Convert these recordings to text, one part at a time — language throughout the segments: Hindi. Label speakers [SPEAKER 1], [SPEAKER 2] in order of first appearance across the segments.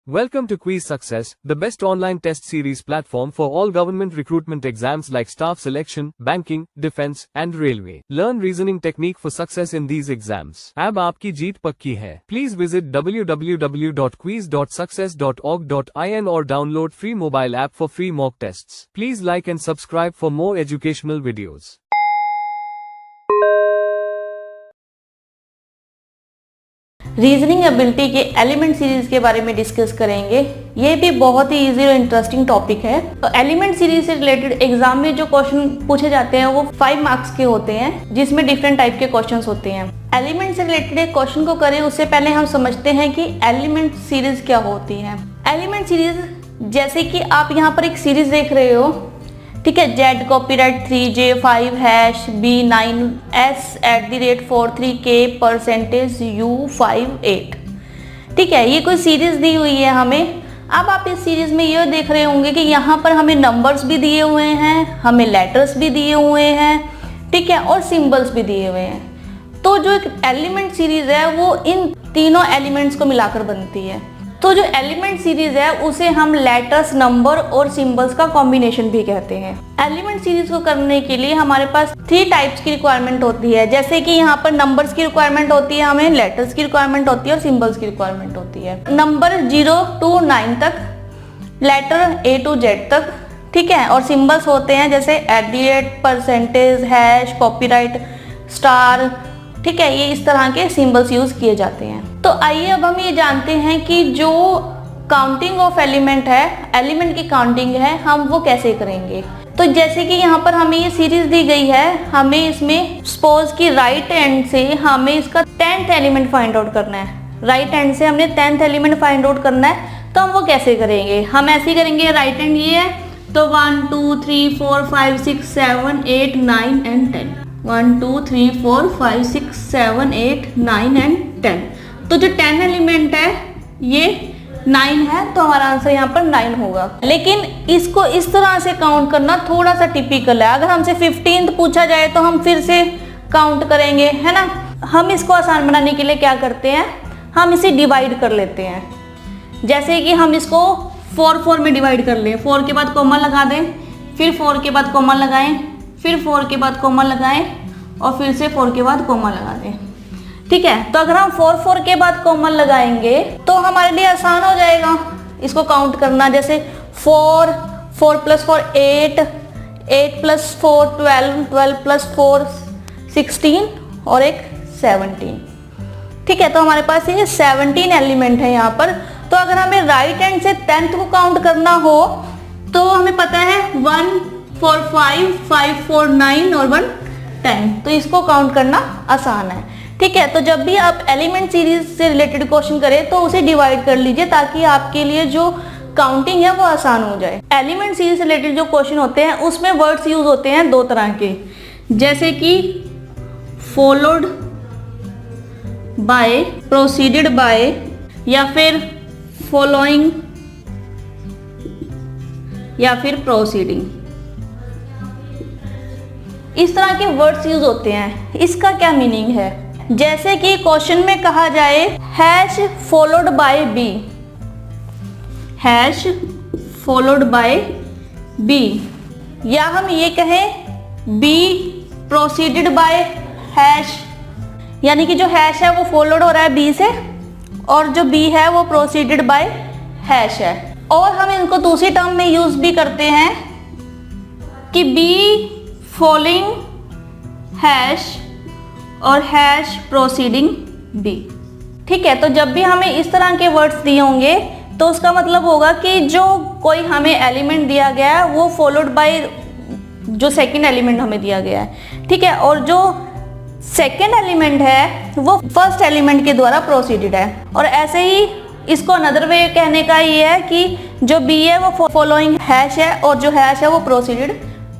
[SPEAKER 1] Welcome to Quiz Success, the best online test series platform for all government recruitment exams like staff selection, banking, defense, and railway. Learn reasoning technique for success in these exams. अब आपकी जीत पक्की है. Please visit www.quiz.success.org.in or download free mobile app for free mock tests. Please like and subscribe for more educational videos.
[SPEAKER 2] Reasoning ability के एलिमेंट सीरीज के बारे में डिस्कस करेंगे। ये भी बहुत ही इजी और इंटरेस्टिंग टॉपिक है। तो एलिमेंट सीरीज से रिलेटेड एग्जाम में जो क्वेश्चन पूछे जाते हैं वो 5 मार्क्स के होते हैं, जिसमें डिफरेंट टाइप के क्वेश्चंस होते हैं। एलिमेंट से रिलेटेड एक क्वेश्चन को करें उससे पहले हम समझते हैं कि एलिमेंट सीरीज क्या होती है। एलिमेंट सीरीज, जैसे कि आप यहाँ पर एक सीरीज देख रहे हो, ठीक है, Z कॉपीराइट 3J5 #B9S@43K%U58, ठीक है, ये कोई सीरीज दी हुई है हमें। अब आप इस सीरीज में ये देख रहे होंगे कि यहाँ पर हमें नंबर्स भी दिए हुए हैं, हमें लेटर्स भी दिए हुए हैं, ठीक है, और सिंबल्स भी दिए हुए हैं। तो जो एक एलिमेंट सीरीज है वो इन तीनों एलिमेंट्स को मिलाकर बनती है। तो जो एलिमेंट सीरीज है उसे हम लेटर्स, नंबर और सिंबल्स का कॉम्बिनेशन भी कहते हैं। एलिमेंट सीरीज को करने के लिए हमारे पास 3 टाइप्स की रिक्वायरमेंट होती है। जैसे कि यहाँ पर नंबर्स की रिक्वायरमेंट होती है, हमें लेटर्स की रिक्वायरमेंट होती है और सिंबल्स की रिक्वायरमेंट होती है। नंबर 0 to 9 तक, लेटर A to Z तक, ठीक है, और सिंबल्स होते हैं जैसे %, कॉपीराइट, स्टार, ठीक है, ये इस तरह के सिंबल्स यूज किए जाते हैं। तो आइए अब हम ये जानते हैं कि जो काउंटिंग ऑफ एलिमेंट है, एलिमेंट की काउंटिंग है, हम वो कैसे करेंगे। तो जैसे कि यहाँ पर हमें ये सीरीज दी गई है, हमें इसमें सपोज कि राइट हैंड से हमें इसका 10th एलिमेंट फाइंड आउट करना है। राइट हैंड से हमने 10th एलिमेंट फाइंड आउट करना है, तो हम वो कैसे करेंगे। हम ऐसे ही करेंगे, राइट हैंड ये है तो 1 2 3 4 5 6 7 8 9 एंड 10, 1 2 3 4 5 6 7 8 9 एंड 10। तो जो 10 एलिमेंट है ये 9 है, तो हमारा आंसर यहाँ पर 9 होगा। लेकिन इसको इस तरह से काउंट करना थोड़ा सा टिपिकल है। अगर हमसे 15th पूछा जाए तो हम फिर से काउंट करेंगे, है ना। हम इसको आसान बनाने के लिए क्या करते हैं, हम इसे डिवाइड कर लेते हैं। जैसे कि हम इसको 4 में डिवाइड कर लें, 4 के बाद कॉमा लगा दें, फिर 4 के बाद कॉमा लगाएं, फिर 4 के बाद कॉमा लगाएं और फिर से 4 के बाद कॉमा लगा दें, ठीक है। तो अगर हम 4 के बाद कॉमा लगाएंगे तो हमारे लिए आसान हो जाएगा इसको काउंट करना। जैसे 4 + 4 8, 8 + 4 12, 12 + 4 16 और एक 17, ठीक है। तो हमारे पास ये 17 एलिमेंट है यहाँ पर। तो अगर हमें राइट हैंड से 10th को काउंट करना हो तो हमें पता है 1 4 5 5 4 9 और 1 10, तो इसको काउंट करना आसान है, ठीक है। तो जब भी आप एलिमेंट सीरीज से रिलेटेड क्वेश्चन करें तो उसे डिवाइड कर लीजिए ताकि आपके लिए जो काउंटिंग है वो आसान हो जाए। एलिमेंट सीरीज से रिलेटेड जो क्वेश्चन होते हैं उसमें वर्ड्स यूज होते हैं 2 तरह के, जैसे कि फॉलोड बाय, प्रोसीडेड बाय, या फिर फॉलोइंग, या फिर प्रोसीडिंग। इस तरह के वर्ड्स यूज होते हैं। इसका क्या मीनिंग है, जैसे कि क्वेश्चन में कहा जाए #followed by B, #followed by B, या हम ये कहें B प्रोसीडेड बाय #, यानी कि जो हैश है वो फॉलोड हो रहा है B से और जो B है वो प्रोसीडेड बाय # है। और हम इनको दूसरी टर्म में यूज भी करते हैं कि B फॉलोइंग # और #प्रोसीडिंग B, ठीक है। तो जब भी हमें इस तरह के वर्ड्स दिए होंगे तो उसका मतलब होगा कि जो कोई हमें एलिमेंट दिया गया है वो फॉलोड बाय जो सेकंड एलिमेंट हमें दिया गया है, ठीक है, और जो सेकंड एलिमेंट है वो फर्स्ट एलिमेंट के द्वारा प्रोसीडेड है। और ऐसे ही इसको अनदर वे कहने का ये है कि जो B है वो फॉलोइंग # है और जो # है वो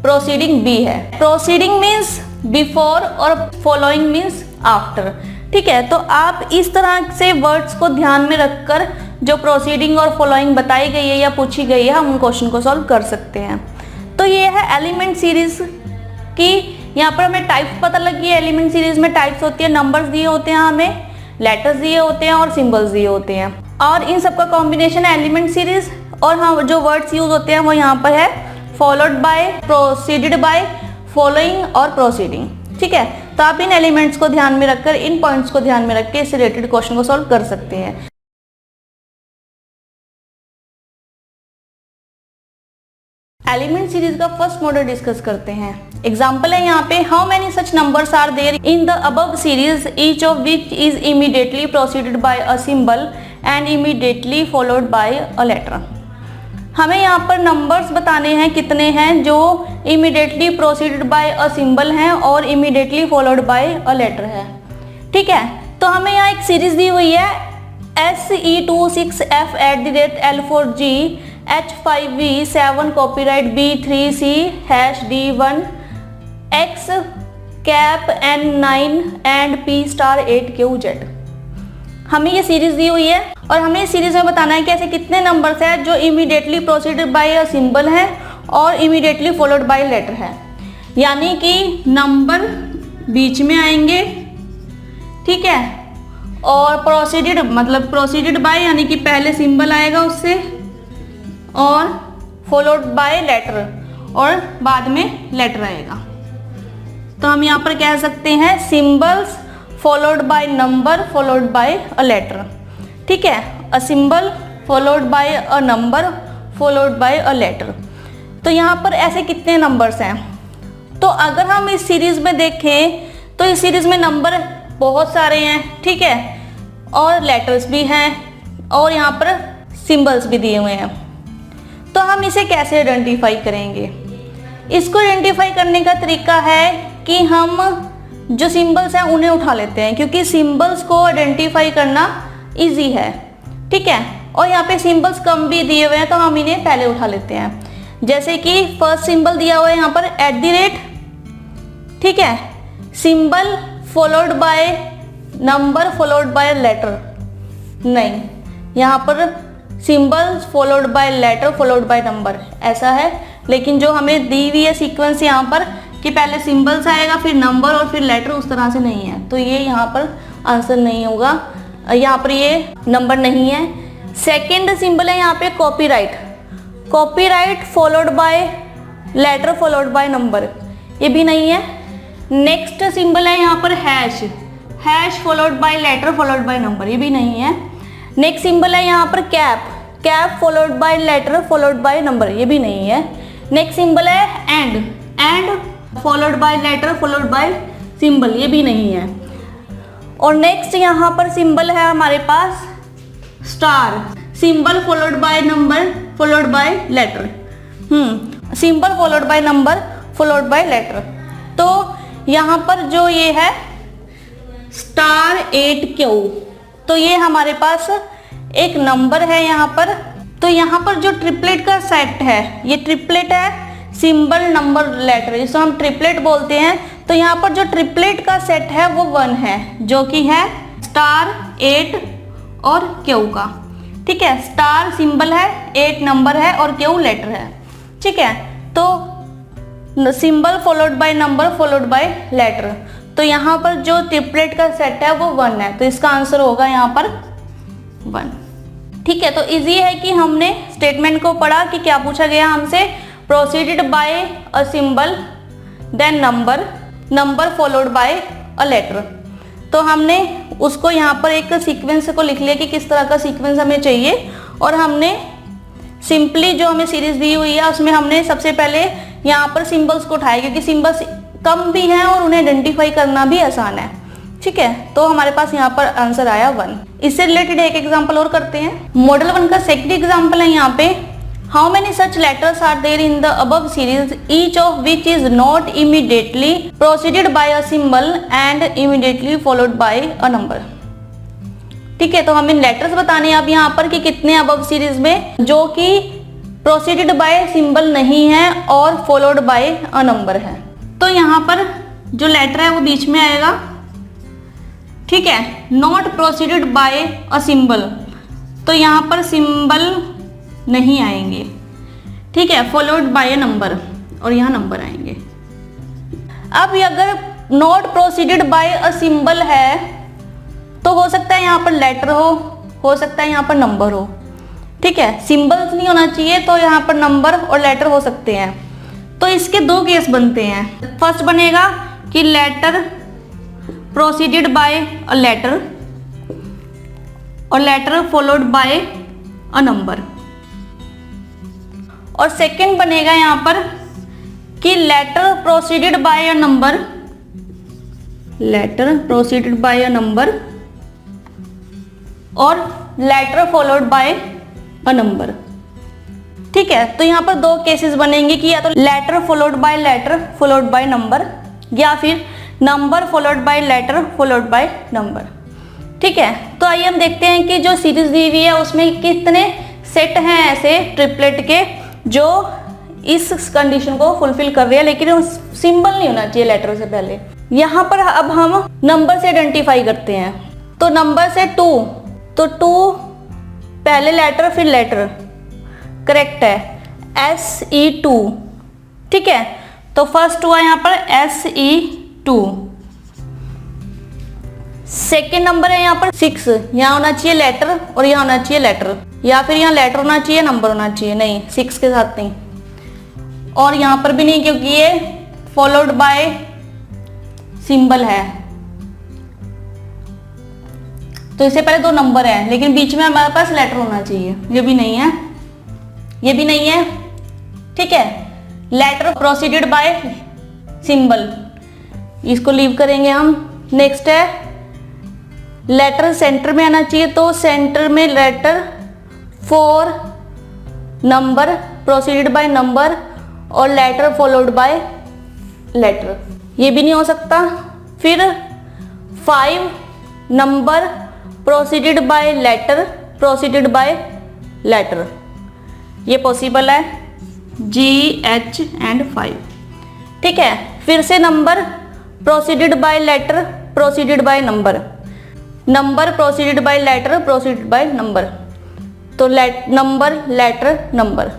[SPEAKER 2] प्रोसीडिंग B है। प्रोसीडिंग मीन्स बिफोर और फॉलोइंग मीन्स आफ्टर, ठीक है। तो आप इस तरह से वर्ड्स को ध्यान में रखकर जो प्रोसीडिंग और फॉलोइंग बताई गई है या पूछी गई है, हम उन क्वेश्चन को सॉल्व कर सकते हैं। तो ये है एलिमेंट सीरीज की। यहाँ पर हमें टाइप्स पता लगी है। एलिमेंट सीरीज में टाइप्स होती है, नंबर्स दिए होते हैं, हमें लेटर्स दिए होते हैं और सिंबल्स दिए होते हैं। और इन सबका कॉम्बिनेशन है एलिमेंट सीरीज। और हाँ, जो वर्ड्स यूज होते हैं वो यहाँ पर है followed by, proceeded by, following और प्रोसीडिंग। ठीक है, तो आप इन एलिमेंट्स को ध्यान में रखकर, इन पॉइंट्स को ध्यान में रख के इस रिलेटेड क्वेश्चन को सॉल्व कर सकते हैं। एलिमेंट सीरीज का फर्स्ट मॉडल डिस्कस करते हैं। एग्जाम्पल है यहाँ पे, how many such numbers are there in the above series each of which is immediately proceeded by a symbol and immediately followed by a letter. हमें यहाँ पर नंबर्स बताने हैं कितने हैं जो immediately proceeded by a symbol हैं और immediately followed by a letter है। ठीक है, तो हमें यहाँ एक सीरीज दी हुई है SE26F @L4G H5V7 copyright B3C #D1 X cap N9 and P*8QZ। हमें ये सीरीज दी हुई है और हमें इस सीरीज में बताना है कि ऐसे कितने नंबर्स हैं जो immediately proceeded by a symbol है और इमीडिएटली फॉलोड बाय लेटर है। यानी कि नंबर बीच में आएंगे, ठीक है, और प्रोसीडेड मतलब प्रोसीडेड बाय यानी कि पहले सिंबल आएगा उससे और फॉलोड बाय लेटर और बाद में लेटर आएगा। तो हम यहाँ पर कह सकते हैं symbols followed by number followed by a letter. ठीक है, a symbol followed by a number followed by a letter. तो यहाँ पर ऐसे कितने नंबर्स हैं? तो अगर हम इस सीरीज में देखें तो इस सीरीज में नंबर बहुत सारे हैं, ठीक है, और लेटर्स भी हैं और यहाँ पर सिंबल्स भी दिए हुए हैं। तो हम इसे कैसे आइडेंटिफाई करेंगे? इसको आइडेंटिफाई करने का तरीका है कि हम जो सिंबल्स हैं उन्हें उठा लेते हैं, क्योंकि सिंबल्स को आइडेंटिफाई करना इजी है। ठीक है, और यहाँ पे सिंबल्स कम भी दिए हुए हैं तो हम इन्हें पहले उठा लेते हैं। जैसे कि फर्स्ट सिंबल दिया हुआ है यहाँ पर @, ठीक है, symbol followed by number followed by letter, नहीं, यहाँ पर symbol followed by letter followed by number ऐसा है। लेकिन जो हमें दी हुई है सीक्वेंस यहाँ पर कि पहले सिंबल्स आएगा फिर नंबर और फिर लेटर, उस तरह से नहीं है, तो ये यहाँ पर आंसर नहीं होगा, यहाँ पर ये नंबर नहीं है। सेकेंड सिंबल है यहाँ पे copyright, copyright followed by letter followed by number, ये भी नहीं है। नेक्स्ट सिंबल है यहाँ पर hash, hash followed by letter followed by number, ये भी नहीं है। नेक्स्ट सिंबल है यहाँ पर cap, cap followed by letter followed by number, ये भी नहीं है। नेक्स्ट सिंबल है and, and followed by letter followed by symbol, ये भी नहीं है। और नेक्स्ट यहाँ पर सिंबल है हमारे पास star, symbol followed by number followed by letter, symbol followed by number followed by letter. तो यहाँ पर जो ये है *8Q, तो ये हमारे पास एक नंबर है यहाँ पर। तो यहाँ पर जो ट्रिपलेट का सेट है, ये ट्रिपलेट है सिंबल नंबर लेटर, जिसको हम ट्रिपलेट बोलते हैं। तो यहाँ पर जो ट्रिपलेट का सेट है वो 1 है, जो कि है *8 और Q का। ठीक है, स्टार सिंबल है, 8 नंबर है और Q लेटर है। ठीक है, तो symbol followed by number followed by letter, तो यहाँ पर जो ट्रिपलेट का सेट है वो 1 है, तो इसका आंसर होगा यहाँ पर 1। ठीक है, तो इजी है कि हमने स्टेटमेंट को पढ़ा कि क्या पूछा गया हमसे, proceeded by a symbol then number, number followed by a letter. तो हमने उसको यहाँ पर एक सीक्वेंस को लिख लिया कि किस तरह का सीक्वेंस हमें चाहिए, और हमने सिंपली जो हमें सीरीज दी हुई है उसमें हमने सबसे पहले यहाँ पर सिंबल्स को उठाया, क्योंकि सिंबल्स कम भी हैं और उन्हें आइडेंटिफाई करना भी आसान है। ठीक है, तो हमारे पास यहाँ पर आंसर आया 1। इससे रिलेटेड एक एग्जांपल और करते हैं। मॉडल 1 का सेकंड एग्जांपल है यहाँ पे, how many such letters are there in the above series each of which is not immediately proceeded by a symbol and immediately followed by a number. ठीक है, तो हमें लेटर्स बताने हैं अब यहाँ पर कि कितने अबव सीरीज में जो कि प्रोसीडेड बाय सिंबल नहीं है और फॉलोड बाय अ नंबर है। तो यहाँ पर जो लेटर है वो बीच में आएगा। ठीक है, not proceeded by a symbol, तो यहाँ पर सिंबल नहीं आएंगे। ठीक है, फॉलोड बाय अ नंबर, और यहाँ नंबर आएंगे। अब अगर not proceeded by a symbol है तो हो सकता है यहाँ पर लेटर हो, हो सकता है यहाँ पर नंबर हो, ठीक है। सिंबल्स नहीं होना चाहिए, तो यहाँ पर नंबर और लेटर हो सकते हैं। तो इसके दो केस बनते हैं। फर्स्ट बनेगा कि letter proceeded by a letter और letter followed by a number, और सेकंड बनेगा यहाँ पर कि letter proceeded by a number, letter proceeded by a number और letter followed by a number, ठीक है। तो यहाँ पर दो केसेस बनेंगे कि या तो letter followed by letter followed by number, या फिर number followed by letter followed by number, ठीक है। तो आइए हम देखते हैं कि जो सीरीज दी हुई है उसमें कितने सेट हैं ऐसे ट्रिपलेट के जो इस कंडीशन को फुलफिल कर रहे हैं, लेकिन सिंबल नहीं होना चाहिए लेटर से पहले। यहाँ पर अब हम नंबर से आइडेंटिफाई करते हैं। तो नंबर से 2, तो 2 पहले लेटर फिर लेटर, करेक्ट है, SE2, ठीक है। तो फर्स्ट हुआ यहाँ पर SE2। सेकेंड नंबर है यहाँ पर 6, यहाँ होना चाहिए लेटर और यहाँ होना चाहिए लेटर, या फिर यहाँ लेटर होना चाहिए नंबर होना चाहिए, नहीं 6 के साथ नहीं, और यहाँ पर भी नहीं क्योंकि ये फॉलोड बाय सिंबल है। तो इससे पहले 2 नंबर है लेकिन बीच में हमारे पास लेटर होना चाहिए, ये भी नहीं है, ये भी नहीं है, ठीक है। लेटर प्रोसीडेड बाय सिंबल, इसको लीव करेंगे हम। नेक्स्ट है लेटर सेंटर में आना चाहिए, तो सेंटर में letter 4 number proceeded by number और लेटर फॉलोड बाय लेटर, ये भी नहीं हो सकता। फिर 5 number proceeded by letter proceeded by letter, ये पॉसिबल है, GH एंड 5, ठीक है। फिर से number proceeded by letter proceeded by number, number proceeded by letter proceeded by number, तो नंबर लेटर नंबर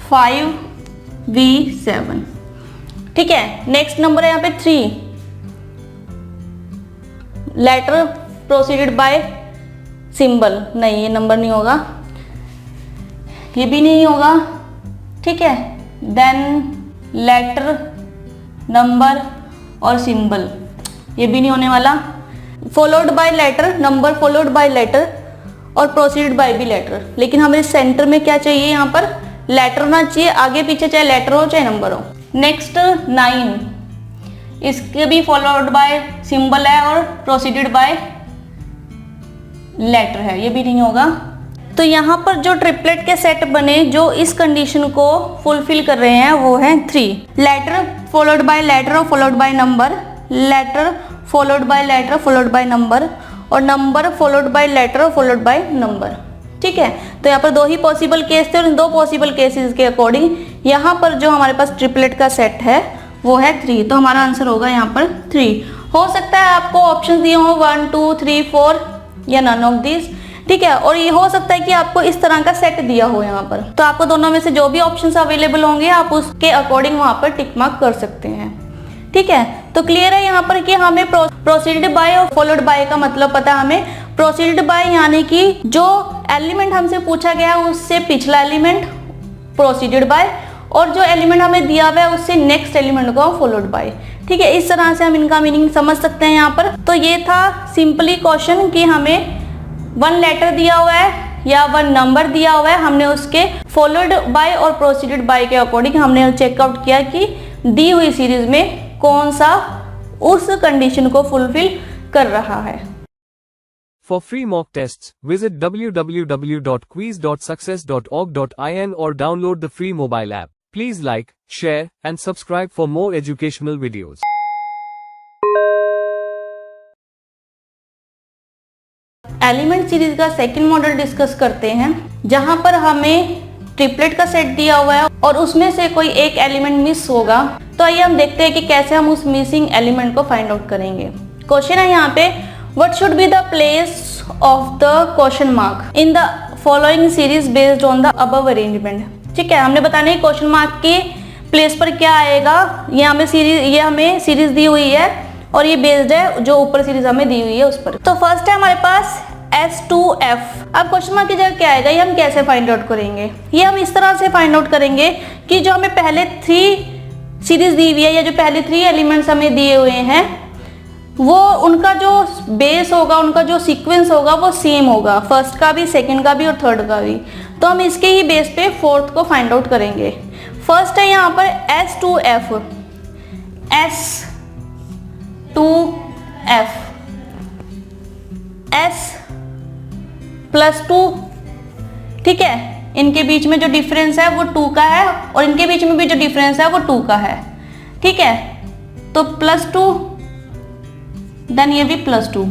[SPEAKER 2] 5V7, ठीक है। नेक्स्ट नंबर है यहाँ पे 3, लेटर प्रोसीडेड बाय सिंबल, नहीं ये नंबर नहीं होगा, ये भी नहीं होगा, ठीक है। देन लेटर नंबर और सिंबल, ये भी नहीं होने वाला। Followed by letter, number followed by letter और प्रोसीडेड बाय भी लेटर, लेकिन हमें सेंटर में क्या चाहिए, यहाँ पर लेटर होना चाहिए, आगे पीछे चाहे लेटर हो चाहे नंबर हो। नेक्स्ट 9, इसके भी फॉलोड बाय सिंबल है और प्रोसीडेड बाय लेटर है, ये भी नहीं होगा। तो यहाँ पर जो ट्रिपलेट के सेट बने जो इस कंडीशन को फुलफिल कर रहे हैं वो है 3, लेटर फॉलोड बाय लेटर और followed by number, letter followed by letter followed by number और number followed by letter followed by number, ठीक है। तो यहाँ पर 2 ही पॉसिबल केस थे और इन 2 पॉसिबल केसेस के अकॉर्डिंग यहाँ पर जो हमारे पास ट्रिपलेट का सेट है वो है 3, तो हमारा आंसर होगा यहाँ पर 3। हो सकता है आपको ऑप्शन दिए हो 1 2 3 4 या नन ऑफ दिस, ठीक है। और ये हो सकता है कि आपको इस तरह का सेट दिया हो यहाँ पर, तो आपको दोनों में से जो भी ऑप्शंस अवेलेबल होंगे आप उसके अकॉर्डिंग वहाँ पर टिक मार्क कर सकते हैं, ठीक है। तो क्लियर है यहाँ पर कि हमें प्रोसीडेड बाय और फॉलोड बाय का मतलब पता है हमें। प्रोसीडेड बाय यानी कि जो एलिमेंट हमसे पूछा गया उससे पिछला एलिमेंट प्रोसीडेड बाय, और जो एलिमेंट हमें दिया हुआ है उससे नेक्स्ट एलिमेंट को फॉलोड बाय, ठीक है। इस तरह से हम इनका मीनिंग समझ सकते हैं यहाँ पर। तो ये था सिंपली क्वेश्चन कि हमें 1 लेटर दिया हुआ है या 1 नंबर दिया हुआ है, हमने उसके फॉलोड बाय और प्रोसीडेड बाय के अकॉर्डिंग हमने चेकआउट किया कि दी हुई सीरीज में कौन सा उस कंडीशन को फुलफिल कर रहा है।
[SPEAKER 1] For free mock tests, visit www.quiz.success.org.in or download the free mobile app. Please like, share, and subscribe for more educational videos.
[SPEAKER 2] Element series का सेकंड मॉडल डिस्कस करते हैं, जहां पर हमें ट्रिपलेट का सेट दिया हुआ है और उसमें से कोई एक एलिमेंट मिस होगा। तो आइए हम देखते हैं कि कैसे हम उस मिसिंग एलिमेंट को फाइंड आउट करेंगे। क्वेश्चन है यहाँ पे, what should be the place of the question mark in the following series based on the above arrangement, ठीक है। हमने बताना है क्वेश्चन मार्क के प्लेस पर क्या आएगा। ये हमें सीरीज दी हुई है और ये बेस्ड है जो ऊपर सीरीज हमें दी हुई है उस पर। तो फर्स्ट है हमारे पास S2F। अब क्वेश्चन मार्क की जगह क्या आएगा, ये हम कैसे फाइंड आउट करेंगे? ये हम इस तरह से फाइंड आउट करेंगे कि जो हमें पहले 3 सीरीज दी हुई है या जो पहले 3 एलिमेंट्स हमें दिए हुए हैं वो उनका जो बेस होगा, उनका जो सीक्वेंस होगा वो सेम होगा, फर्स्ट का भी, सेकंड का भी और थर्ड का भी। तो हम इसके ही बेस पे फोर्थ को फाइंड आउट करेंगे। फर्स्ट है यहाँ पर S2F, S2F, S+2, ठीक है। इनके बीच में जो डिफरेंस है वो 2 का है और इनके बीच में भी जो डिफरेंस है वो 2 का है, ठीक है। तो +2, देन ये भी +2,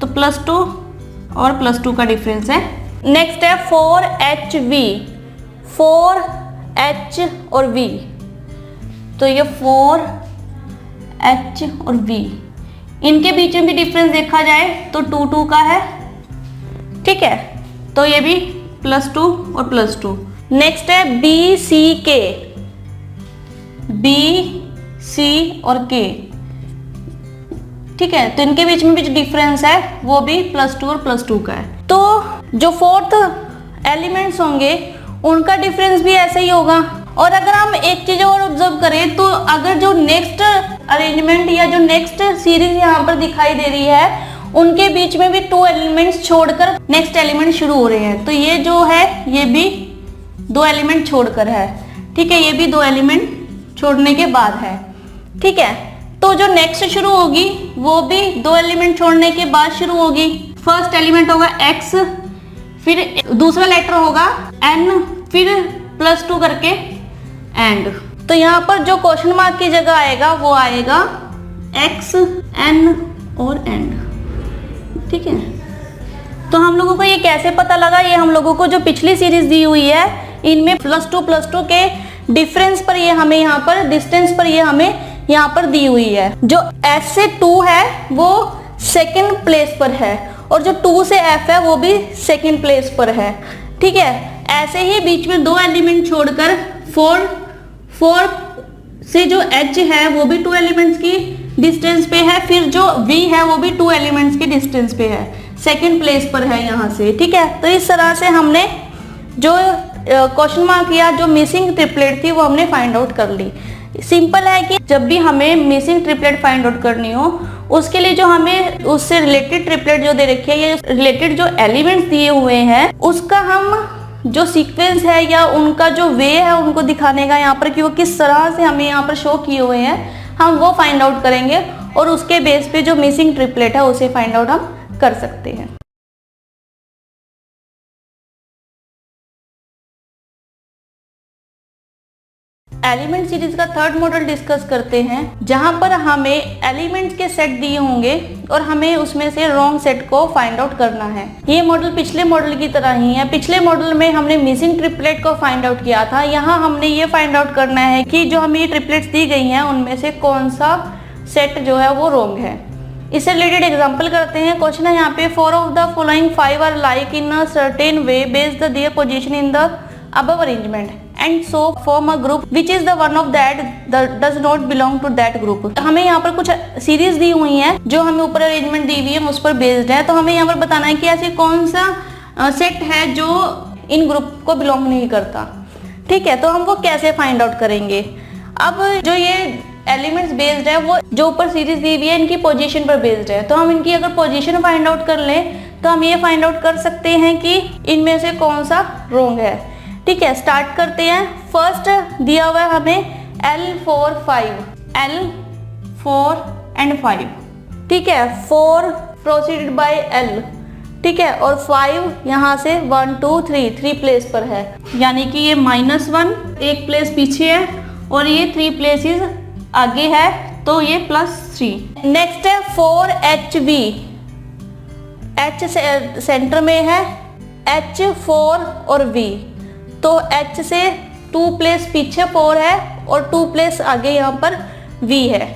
[SPEAKER 2] तो +2 और +2 का डिफरेंस है। नेक्स्ट है 4HV, 4H और V, तो ये 4H और V, इनके बीच में भी डिफरेंस देखा जाए तो 2 का है, ठीक है। तो ये भी +2 और +2। नेक्स्ट है BCK, BC और K, ठीक है। तो इनके बीच में भी जो डिफरेंस है वो भी +2 और +2 का है। तो जो फोर्थ एलिमेंट्स होंगे उनका डिफरेंस भी ऐसा ही होगा। और अगर हम एक चीज और ऑब्जर्व करें तो अगर जो नेक्स्ट अरेंजमेंट या जो नेक्स्ट सीरीज यहाँ पर दिखाई दे रही है उनके बीच में भी 2 एलिमेंट्स छोड़कर नेक्स्ट एलिमेंट शुरू हो रहे हैं, तो ये जो है ये भी 2 एलिमेंट छोड़कर है, ठीक है। ये भी 2 एलिमेंट छोड़ने के बाद है, ठीक है। तो जो नेक्स्ट शुरू होगी वो भी 2 एलिमेंट छोड़ने के बाद शुरू होगी। फर्स्ट एलिमेंट होगा X, फिर दूसरा लेटर होगा N, फिर +2 करके एंड। तो यहाँ पर जो क्वेश्चन मार्क की जगह आएगा वो आएगा X, N और एंड, ठीक है। तो हम लोगों को ये कैसे पता लगा, ये हम लोगों को जो पिछली सीरीज दी हुई है इनमें +2 के डिफरेंस पर ये हमें यहाँ पर डिस्टेंस पर ये हमें यहाँ पर दी हुई है। जो S से 2 है वो सेकंड प्लेस पर है और जो 2 से F है वो भी सेकंड प्लेस पर है, ठीक है। ऐसे ही बीच में 2 एलिमेंट छोड़कर 4 से जो H है वो भी 2 एलिमेंट्स की डिस्टेंस पे है, फिर जो V है वो भी 2 एलिमेंट्स की डिस्टेंस पे है, सेकंड प्लेस पर है यहाँ से, ठीक है। तो इस तरह से हमने जो क्वेश्चन मार्क या जो मिसिंग ट्रिपलेट थी वो हमने फाइंड आउट कर ली। सिंपल है कि जब भी हमें मिसिंग ट्रिपलेट फाइंड आउट करनी हो उसके लिए जो हमें उससे रिलेटेड ट्रिपलेट जो दे रखी है या रिलेटेड जो एलिमेंट्स दिए हुए हैं उसका हम जो सीक्वेंस है या उनका जो वे है उनको दिखाने का यहाँ पर कि वो किस तरह से हमें यहाँ पर शो किए हुए हैं हम वो फाइंड आउट करेंगे और उसके बेस पे जो मिसिंग ट्रिपलेट है उसे फाइंड आउट हम कर सकते हैं। एलिमेंट सीरीज का थर्ड मॉडल डिस्कस करते हैं जहां पर हमें एलिमेंट्स के सेट दिए होंगे और हमें उसमें से रॉन्ग सेट को फाइंड आउट करना है। ये मॉडल पिछले मॉडल की तरह ही है। पिछले मॉडल में हमने मिसिंग ट्रिपलेट को फाइंड आउट किया था, यहाँ हमने ये फाइंड आउट करना है कि जो हमें ये ट्रिपलेट्स दी गई हैं उनमें से कौन सा सेट जो है वो रॉन्ग है। इससे रिलेटेड एग्जाम्पल करते हैं। क्वेश्चन है यहाँ पे 4 of the following 5 are like in a certain way based the their position in the above arrangement and so form a group which is the one of that does not belong to that group। हमें यहाँ पर कुछ सीरीज दी हुई है जो हमें ऊपर अरेंजमेंट दी हुई है उस पर बेस्ड है, तो हमें यहाँ पर बताना है कि ऐसे कौन सा सेट है जो इन ग्रुप को बिलोंग नहीं करता, ठीक है। तो हम वो कैसे फाइंड आउट करेंगे। अब जो ये एलिमेंट्स बेस्ड है वो जो ऊपर सीरीज दी हुई है इनकी पोजीशन पर बेस्ड है, तो हम इनकी अगर पोजीशन फाइंड आउट कर लें तो हम ये फाइंड आउट कर सकते हैं कि इनमें से कौन सा रॉन्ग है, ठीक है। स्टार्ट करते हैं। फर्स्ट दिया हुआ है हमें L4 5, L4 एंड 5, ठीक है। 4 प्रोसीडेड बाय L, ठीक है, और 5 यहाँ से 1 2 3 प्लेस पर है, यानी कि ये -1 एक प्लेस पीछे है और ये 3 प्लेसेस आगे है, तो ये +3। नेक्स्ट है 4HV, H सेंटर में है, H4 और V, तो H से 2 प्लेस पीछे 4 है और 2 प्लेस आगे यहाँ पर V है,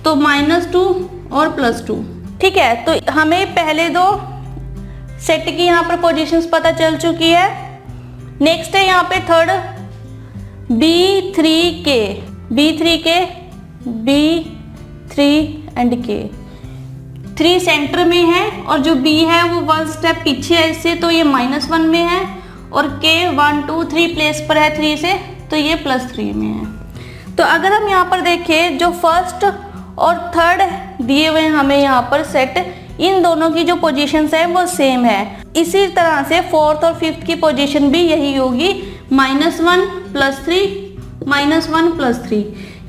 [SPEAKER 2] तो -2 और +2, ठीक है। तो हमें पहले 2 सेट की यहाँ पर पोजीशंस पता चल चुकी है। नेक्स्ट है यहाँ पे third B3K, B3 and K, 3 centre में है और जो b है वो 1 स्टेप पीछे है इससे, तो ये -1 में है, और k 1 2 3 प्लेस पर है 3 से, तो ये +3 में है। तो अगर हम यहाँ पर देखें जो फर्स्ट और थर्ड दिए हुए हैं हमें यहाँ पर सेट, इन दोनों की जो पोजीशंस है वो सेम है। इसी तरह से फोर्थ और फिफ्थ की पोजीशन भी यही होगी, -1 +3 -1 +3।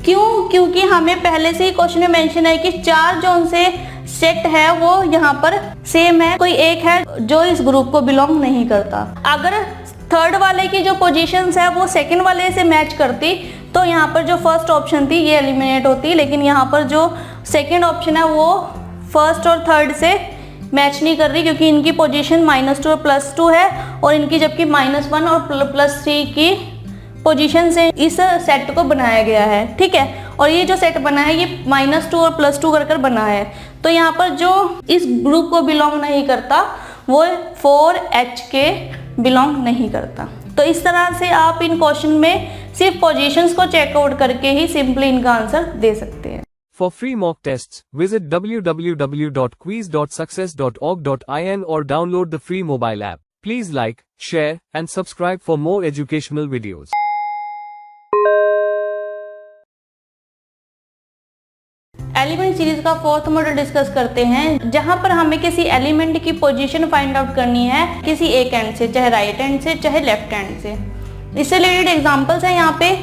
[SPEAKER 2] क्यों? क्योंकि हमें पहले से ही क्वेश्चन में मेंशन है कि 4 जोन से सेट है वो यहाँ पर सेम है, कोई एक है जो इस ग्रुप को बिलोंग नहीं करता। अगर थर्ड वाले की जो पोजीशंस है वो सेकंड वाले से मैच करती तो यहाँ पर जो फर्स्ट ऑप्शन थी ये एलिमिनेट होती, लेकिन यहाँ पर जो सेकंड ऑप्शन है वो फर्स्ट और थर्ड से मैच नहीं कर रही, क्योंकि इनकी पोजीशन -2 और +2 है और इनकी जबकि -1 और +3 की पोजीशन से इस सेट को बनाया गया है। ठीक है, और ये जो सेट बना है ये -2 और +2 कर बना है, तो यहाँ पर जो इस ग्रुप को बिलोंग नहीं करता वो 4H के बिलोंग नहीं करता। तो इस तरह से आप इन क्वेश्चन में सिर्फ पोजीशंस को चेकआउट करके ही सिंपली इनका आंसर दे सकते हैं।
[SPEAKER 1] For free mock tests, visit www.quiz.success.org.in or download the free mobile app. Please like, share, and subscribe for more educational videos.
[SPEAKER 2] Element series का फोर्थ मॉडल डिस्कस करते हैं, जहां पर हमें किसी एलिमेंट की पोजीशन फाइंड आउट करनी है किसी एक एंड से, चाहे राइट हैंड से चाहे लेफ्ट हैंड से। इससे रिलेटेड एग्जांपल्स है यहाँ पे।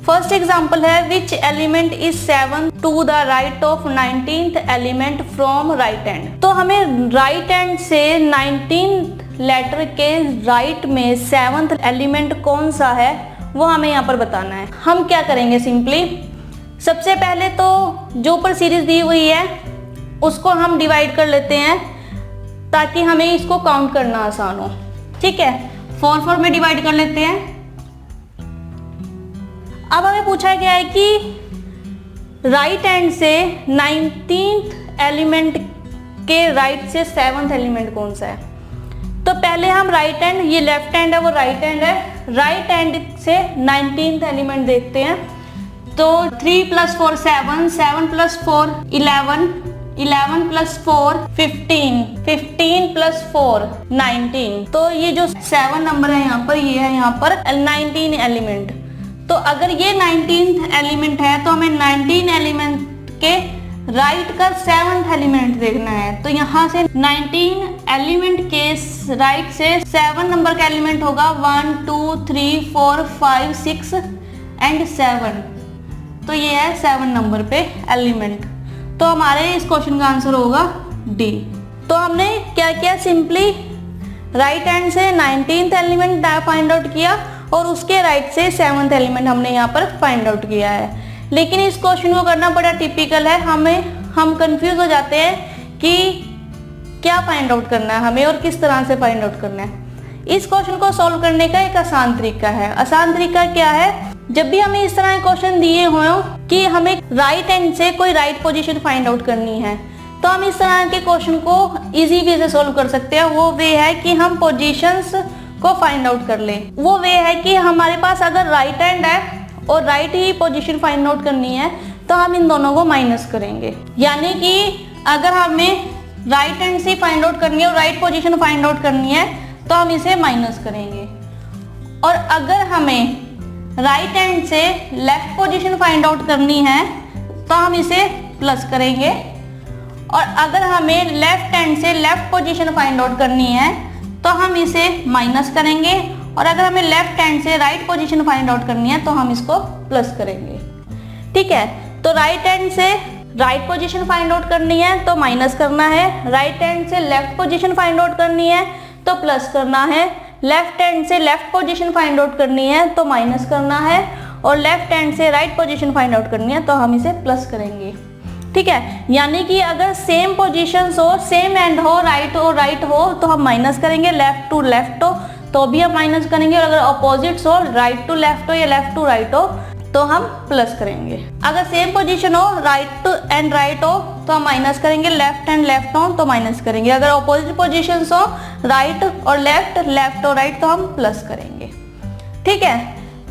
[SPEAKER 2] फर्स्ट एग्जांपल है which element is 7 to the right of 19th element from right hand. तो हमें राइट हैंड से 19th लेटर के राइट में 7th एलिमेंट कौन सा है वो हमें यहाँ पर बताना है। हम क्या करेंगे, सिंपली सबसे पहले तो जो ऊपर सीरीज दी हुई है उसको हम डिवाइड कर लेते हैं ताकि हमें इसको काउंट करना आसान हो। ठीक है, 4 में डिवाइड कर लेते हैं। अब हमें पूछा गया है कि राइट हैंड से 19th एलिमेंट के राइट से 7th एलिमेंट कौन सा है। तो पहले हम राइट हैंड, ये लेफ्ट हैंड है वो राइट हैंड है, राइट हैंड से 19th एलिमेंट देखते हैं। तो 3 + 4 7, 7 + 4 11, 11 + 4 15, 15 + 4 19। तो ये जो 7 नंबर है यहाँ पर, ये है यहाँ पर 19 एलिमेंट। तो अगर ये 19th एलिमेंट है तो हमें 19 एलिमेंट के राइट का 7th एलिमेंट देखना है। तो यहाँ से 19 एलिमेंट के राइट से 7 नंबर का एलिमेंट होगा 1 2 3 4 5 6 एंड 7। तो ये है 7 नंबर पे एलिमेंट। तो हमारे इस क्वेश्चन का आंसर होगा डी। तो हमने क्या किया, सिंपली राइट हैंड से 19th एलिमेंट फाइंड आउट किया और उसके राइट से 7th एलिमेंट हमने यहाँ पर फाइंड आउट किया है। लेकिन इस क्वेश्चन को करना बड़ा टिपिकल है, हम कंफ्यूज हो जाते हैं कि क्या फाइंड आउट करना है हमें और किस तरह से फाइंड आउट करना है। इस क्वेश्चन को सॉल्व करने का एक आसान तरीका है। आसान तरीका क्या है, जब भी हमें इस तरह के क्वेश्चन दिए हो कि हमें राइट हैंड से कोई राइट पोजीशन फाइंड आउट करनी है, तो हम इस तरह के क्वेश्चन को इजी वे से सॉल्व कर सकते हैं। वो वे है कि हम पोजीशंस को फाइंड आउट कर लें। वो वे है कि हमारे पास अगर राइट हैंड है और राइट ही पोजीशन फाइंड आउट करनी है तो हम इन दोनों को माइनस करेंगे। यानी कि अगर हमें राइट हैंड से फाइंड आउट करनी है और राइट पोजीशन फाइंड आउट करनी है तो हम इसे माइनस करेंगे, और अगर हमें राइट हैंड से लेफ्ट पोजीशन फाइंड आउट करनी है तो हम इसे प्लस करेंगे, और अगर हमें लेफ्ट हैंड से लेफ्ट पोजीशन फाइंड आउट करनी है तो हम इसे माइनस करेंगे, और अगर हमें लेफ्ट हैंड से राइट पोजीशन फाइंड आउट करनी है तो हम इसको प्लस करेंगे। ठीक है, तो राइट हैंड से राइट पोजीशन फाइंड आउट करनी है तो माइनस करना है, राइट हैंड से लेफ्ट पोजीशन फाइंड आउट करनी है तो प्लस करना है, लेफ्ट हैंड से लेफ्ट पोजीशन फाइंड आउट करनी है तो माइनस करना है, और लेफ्ट हैंड से राइट पोजीशन फाइंड आउट करनी है तो हम इसे प्लस करेंगे। ठीक है, यानी कि अगर सेम पोजीशंस हो, सेम एंड हो राइट हो तो हम माइनस करेंगे, लेफ्ट टू लेफ्ट हो तो भी हम माइनस करेंगे, और अगर अपोजिट्स हो, राइट टू लेफ्ट हो या लेफ्ट टू राइट हो तो हम प्लस करेंगे। अगर सेम पोजीशन हो, राइट टू एंड राइट हो तो हम माइनस करेंगे, लेफ्ट एंड लेफ्ट हो तो माइनस करेंगे, अगर अपोजिट पोजीशंस हो, राइट और लेफ्ट और राइट तो हम प्लस करेंगे। ठीक है,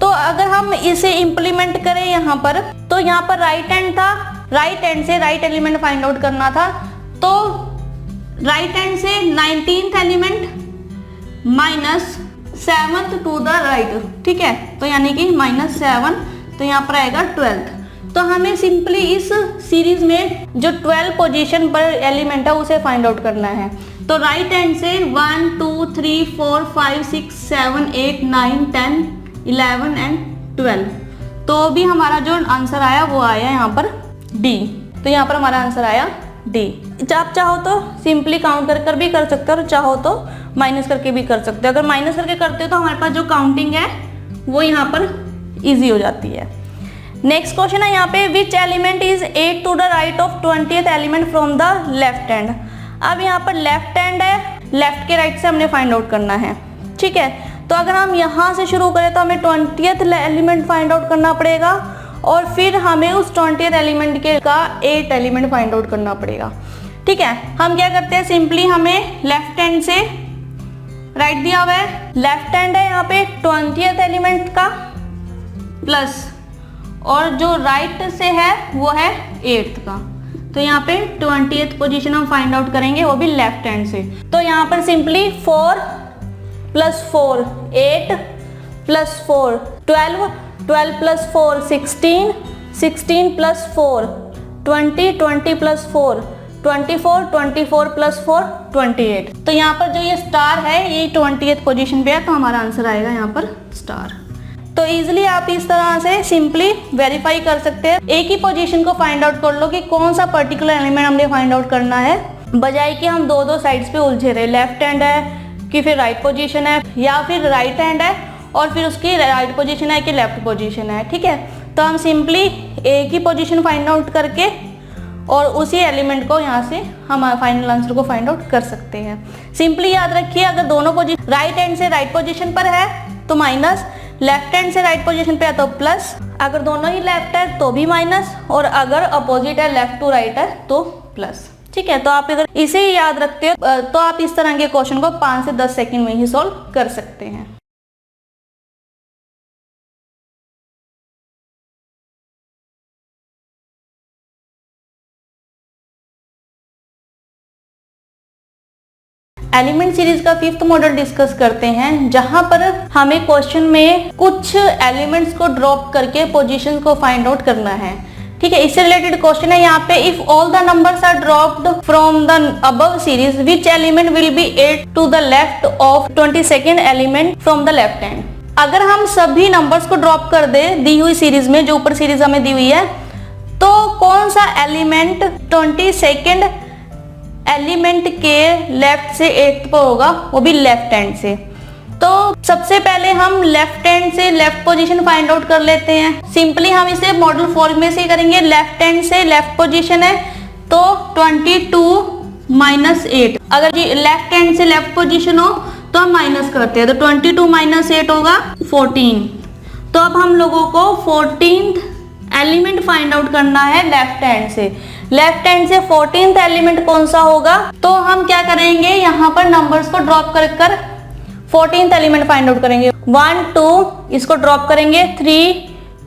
[SPEAKER 2] तो अगर हम इसे इंप्लीमेंट करें यहाँ पर, तो यहाँ पर राइट हैंड था, राइट हैंड से राइट एलिमेंट फाइंड आउट करना था, तो राइट हैंड से 19th element minus 7th to the right, ठीक है, तो यानी कि -7, तो यहाँ पर आएगा 12th। तो हमें सिंपली इस सीरीज में जो 12 पोजीशन पर एलिमेंट है उसे फाइंड आउट करना है। तो राइट हैंड से 1 2 3 4 5 6 7 8 9 10 11 एंड 12, तो भी हमारा जो आंसर आया वो आया यहाँ पर डी। तो यहाँ पर हमारा आंसर आया डी। आप चाहो तो सिंपली काउंट कर भी कर सकते हो और चाहो तो माइनस करके भी कर सकते हो। अगर माइनस करके करते हो तो हमारे पास जो काउंटिंग है वो यहाँ पर इजी हो जाती है। नेक्स्ट क्वेश्चन है यहाँ पे, which element is 8 to the right of 20th element from the left hand. अब यहाँ पर लेफ्ट हैंड है, लेफ्ट के राइट से हमने फाइंड आउट करना है, ठीक है। तो अगर हम यहाँ से शुरू करें तो हमें 20th एलिमेंट फाइंड आउट करना पड़ेगा और फिर हमें उस 20th एलिमेंट के का 8 एलिमेंट फाइंड आउट करना पड़ेगा, ठीक है। हम क्या करते हैं, सिंपली हमें लेफ्ट हैंड से राइट दिया हुआ है, लेफ्ट हैंड है यहाँ पे 20th एलिमेंट का प्लस, और जो राइट से है वो है 8th का। तो यहाँ पे 20th पोजीशन हम फाइंड आउट करेंगे, वो भी लेफ्ट हैंड से। तो यहाँ पर सिंपली 4 + 4 8 + 4 12 12 + 4 16 16 + 4 20 20 + 4 24 24 + 4 28। तो यहाँ पर जो ये स्टार है ये 20th पोजीशन पे है, तो हमारा आंसर आएगा यहाँ पर स्टार। तो इजीली आप इस तरह से सिंपली वेरीफाई कर सकते हैं। एक ही पोजीशन को फाइंड आउट कर लो कि कौन सा पर्टिकुलर एलिमेंट हमने फाइंड आउट करना है, बजाय कि हम दो साइड्स पे उलझे रहे, लेफ्ट हैंड है कि फिर राइट पोजीशन है, या फिर राइट हैंड है और फिर उसकी राइट पोजीशन है कि लेफ्ट पोजीशन है, ठीक है। तो हम सिंपली एक ही पोजीशन फाइंड आउट करके और उसी एलिमेंट को यहाँ से हम फाइनल आंसर को फाइंड आउट कर सकते हैं। सिंपली याद रखिए, अगर दोनों पोजीशन राइट हैंड से राइट पोजीशन पर है तो माइनस, लेफ्ट हैंड से राइट पोजीशन पे है तो प्लस, अगर दोनों ही लेफ्ट है तो भी माइनस, और अगर अपोजिट है लेफ्ट टू राइट है तो प्लस, ठीक है। तो आप अगर इसे ही याद रखते हो तो आप इस तरह के क्वेश्चन को 5 से 10 सेकंड में ही सॉल्व कर सकते हैं। एलिमेंट सीरीज का 5th मॉडल डिस्कस करते हैं, जहां पर हमें क्वेश्चन में कुछ एलिमेंट्स को ड्रॉप करके पोजीशन को फाइंड आउट करना है, ठीक है। इससे रिलेटेड क्वेश्चन है यहाँ पे, if all the numbers are dropped from the above series which element will be 8 to the left of 22nd element from the left hand. अगर हम सभी नंबर्स को ड्रॉप कर दे दी हुई सीरीज में, जो ऊपर सीरीज हमें दी हुई है, तो कौन सा एलिमेंट 22nd एलिमेंट के लेफ्ट से 8th पर होगा, वो भी लेफ्ट हैंड से। तो सबसे पहले हम लेफ्ट हैंड से लेफ्ट पोजीशन फाइंड आउट कर लेते हैं। सिंपली हम इसे मॉडल फॉर्म में से करेंगे, लेफ्ट हैंड से लेफ्ट पोजीशन है तो 22 - 8। अगर जी लेफ्ट हैंड से लेफ्ट पोजीशन हो तो हम माइनस करते हैं, तो 22 - 8 होगा 14। तो अब हम लोगों को 14th एलिमेंट फाइंड आउट करना है लेफ्ट हैंड से। लेफ्ट हैंड से 14th एलिमेंट कौन सा होगा, तो हम क्या करेंगे, यहाँ पर नंबर्स को ड्रॉप कर 14th एलिमेंट फाइंड आउट करेंगे। 1 2 इसको ड्रॉप करेंगे, 3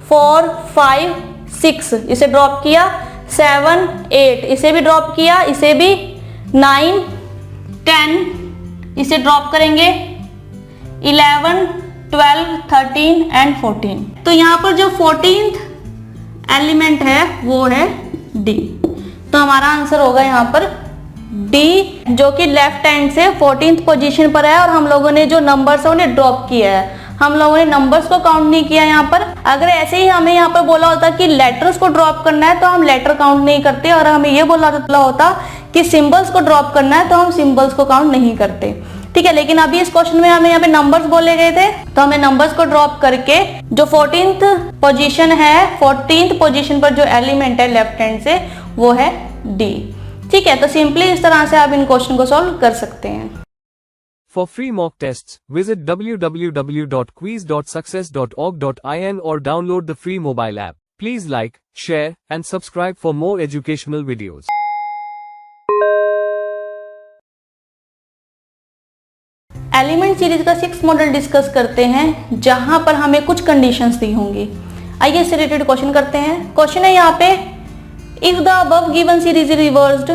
[SPEAKER 2] 4 5 6 इसे ड्रॉप किया, 7 8 इसे भी ड्रॉप किया, इसे भी 9 10 इसे ड्रॉप करेंगे, 11 12 13 एंड 14। तो यहाँ पर जो 14th एलिमेंट है वो है डी। तो हमारा आंसर होगा यहाँ पर डी, जो कि लेफ्ट हैंड से 14th पोजीशन पर है, और हम लोगों ने जो नंबर्स है उन्हें ड्रॉप किया है, हम लोगों ने नंबर्स को काउंट नहीं किया यहाँ पर। अगर ऐसे ही हमें यहाँ पर बोला होता कि लेटर्स को ड्रॉप करना है तो हम लेटर काउंट नहीं करते, और हमें ये बोला होता कि सिंबल्स को ड्रॉप करना है तो हम सिंबल्स को काउंट नहीं करते, ठीक है। लेकिन अभी इस क्वेश्चन में हमें यहाँ पे नंबर्स बोले गए थे, तो हमें नंबर्स को ड्रॉप करके जो 14th पोजीशन है, 14th पोजीशन पर जो एलिमेंट है लेफ्ट हैंड से वो है डी, ठीक है। तो सिंपली इस तरह से आप इन क्वेश्चन को सॉल्व कर सकते हैं।
[SPEAKER 1] For free mock tests, visit www.quiz.success.org.in or download the free mobile app. Please like, share, and subscribe for more educational videos.
[SPEAKER 2] Element series का 6th मॉडल डिस्कस करते हैं, जहां पर हमें कुछ कंडीशंस दी होंगी। आइए इससे रिलेटेड क्वेश्चन करते हैं। क्वेश्चन है यहाँ पे, if the above given series is reversed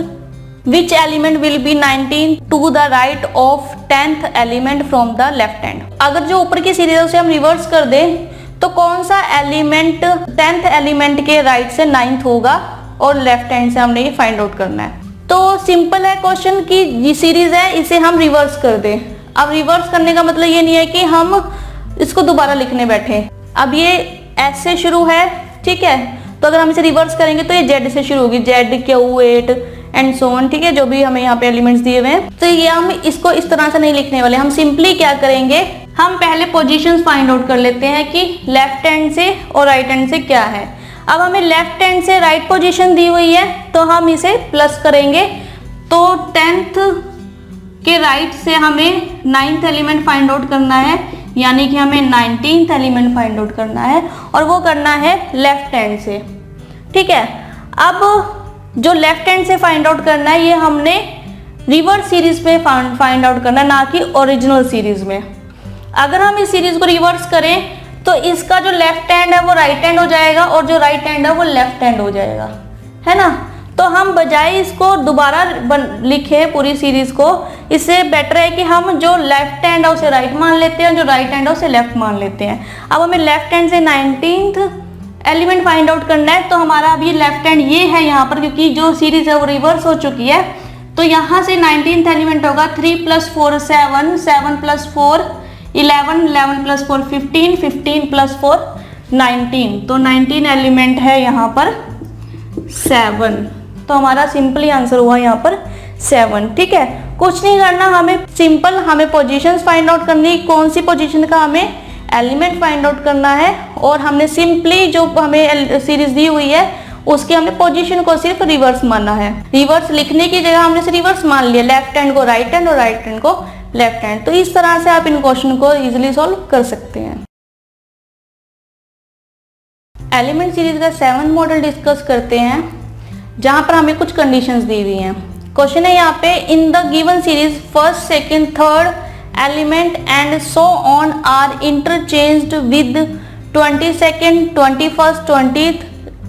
[SPEAKER 2] which element will be 19 to the right of 10th element from the left hand. अगर जो ऊपर की सीरीज है उसे हम रिवर्स कर दें तो कौन सा एलिमेंट 10th एलिमेंट के राइट से 9th होगा और लेफ्ट हैंड से हमने ये फाइंड आउट करना है। तो सिंपल है क्वेश्चन की ये सीरीज है, इसे हम रिवर्स कर दें। अब रिवर्स करने का मतलब ये नहीं है कि हम इसको दोबारा लिखने बैठे। अब ये एस से शुरू है, ठीक है, तो अगर हम इसे रिवर्स करेंगे तो ये जेड से शुरू होगी, Z Q 8 and so on, ठीक है, जो भी हमें यहाँ पे एलिमेंट्स दिए हुए हैं। तो ये हम इसको इस तरह से नहीं लिखने वाले, हम सिंपली क्या करेंगे, हम पहले पोजीशंस फाइंड आउट कर लेते हैं कि लेफ्ट हैंड से और राइट हैंड से क्या है। अब हमें लेफ्ट हैंड से राइट पोजीशन दी हुई है तो हम इसे प्लस करेंगे, तो 10th के राइट से हमें 9th एलिमेंट फाइंड आउट करना है, यानी कि हमें 19th एलिमेंट फाइंड आउट करना है और वो करना है लेफ्ट हैंड से, ठीक है। अब जो लेफ्ट हैंड से फाइंड आउट करना है ये हमने रिवर्स सीरीज में फाइंड आउट करना है, ना कि ओरिजिनल सीरीज में। अगर हम इस सीरीज को रिवर्स करें तो इसका जो लेफ्ट हैंड है वो राइट हैंड हो जाएगा और जो राइट हैंड है वो लेफ्ट हैंड हो जाएगा, है ना। तो हम बजाय इसको दोबारा लिखे पूरी सीरीज को, इससे बेटर है कि हम जो लेफ्ट हैंड है उसे राइट मान लेते हैं, जो राइट हैंड है उसे लेफ्ट मान लेते हैं। अब हमें लेफ्ट हैंड से 19th एलिमेंट फाइंड आउट करना है, तो हमारा अभी लेफ्ट हैंड ये है यहाँ पर, क्योंकि जो सीरीज है वो रिवर्स हो चुकी है। तो यहाँ से 19th एलिमेंट होगा 3 + 4 7, 7 + 4 11, 11 + 4 15, 15 + 4 19, तो 19 एलिमेंट है यहाँ पर 7। तो हमारा सिंपली आंसर हुआ यहाँ पर 7, ठीक है। कुछ नहीं करना, हमें सिंपल हमें पोजीशंस फाइंड आउट करनी, कौन सी पोजीशन का हमें एलिमेंट फाइंड आउट करना है, और हमने सिंपली जो हमें सीरीज दी हुई है उसके हमने पोजीशन को सिर्फ रिवर्स माना है। रिवर्स लिखने की जगह हमने रिवर्स मान लिया, लेफ्ट हैंड को राइट हैंड और राइट हैंड को लेफ्ट हैंड। तो इस तरह से आप इन क्वेश्चन को इजीली सॉल्व कर सकते हैं। एलिमेंट सीरीज का 7th मॉडल डिस्कस करते हैं, जहां पर हमें कुछ कंडीशंस दी हुई हैं। क्वेश्चन है यहाँ पे, in the given series first, second, third element and so on are interchanged with 22nd, 21st, 20th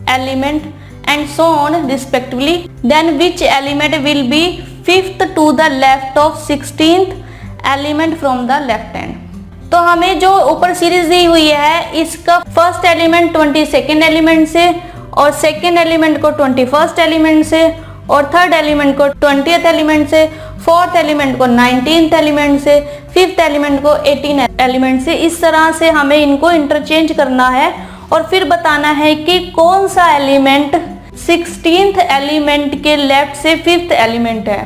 [SPEAKER 2] element and so on respectively, then which element will be 5th to the left of 16th element from the left hand. तो हमें जो ऊपर सीरीज दी हुई है इसका फर्स्ट एलिमेंट 22nd एलिमेंट से, और सेकेंड एलिमेंट को 21st एलिमेंट से, और थर्ड एलिमेंट को 20th एलिमेंट से, फोर्थ एलिमेंट को 19th एलिमेंट से, फिफ्थ एलिमेंट को 18th एलिमेंट से। इस तरह से हमें इनको इंटरचेंज करना है और फिर बताना है कि कौन सा एलिमेंट 16th एलिमेंट के लेफ्ट से 5th एलिमेंट है,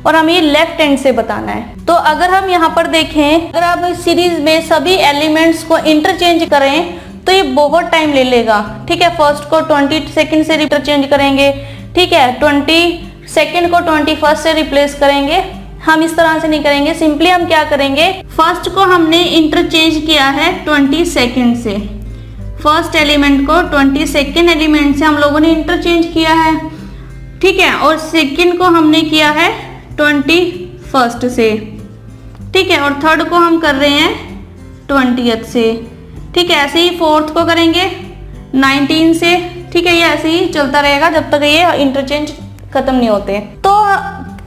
[SPEAKER 2] और हमें ये लेफ्ट हैंड से बताना है। तो अगर हम यहाँ पर देखें, अगर आप इस सीरीज में सभी एलिमेंट्स को इंटरचेंज करें तो ये बहुत टाइम ले लेगा, ठीक है। फर्स्ट को 22nd से इंटरचेंज करेंगे, ठीक है, 22nd को 21st से रिप्लेस करेंगे। हम इस तरह से नहीं करेंगे, सिंपली हम क्या करेंगे, फर्स्ट को हमने इंटरचेंज किया है 22nd से, फर्स्ट एलिमेंट को 22nd एलिमेंट से हम लोगों ने इंटरचेंज किया है, ठीक है, और सेकंड को हमने किया है 21st से, ठीक है, और थर्ड को हम कर रहे हैं 20th से, ठीक है। ऐसे ही फोर्थ को करेंगे 19 से, ठीक है। ये ऐसे ही चलता रहेगा जब तक ये इंटरचेंज खत्म नहीं होते। तो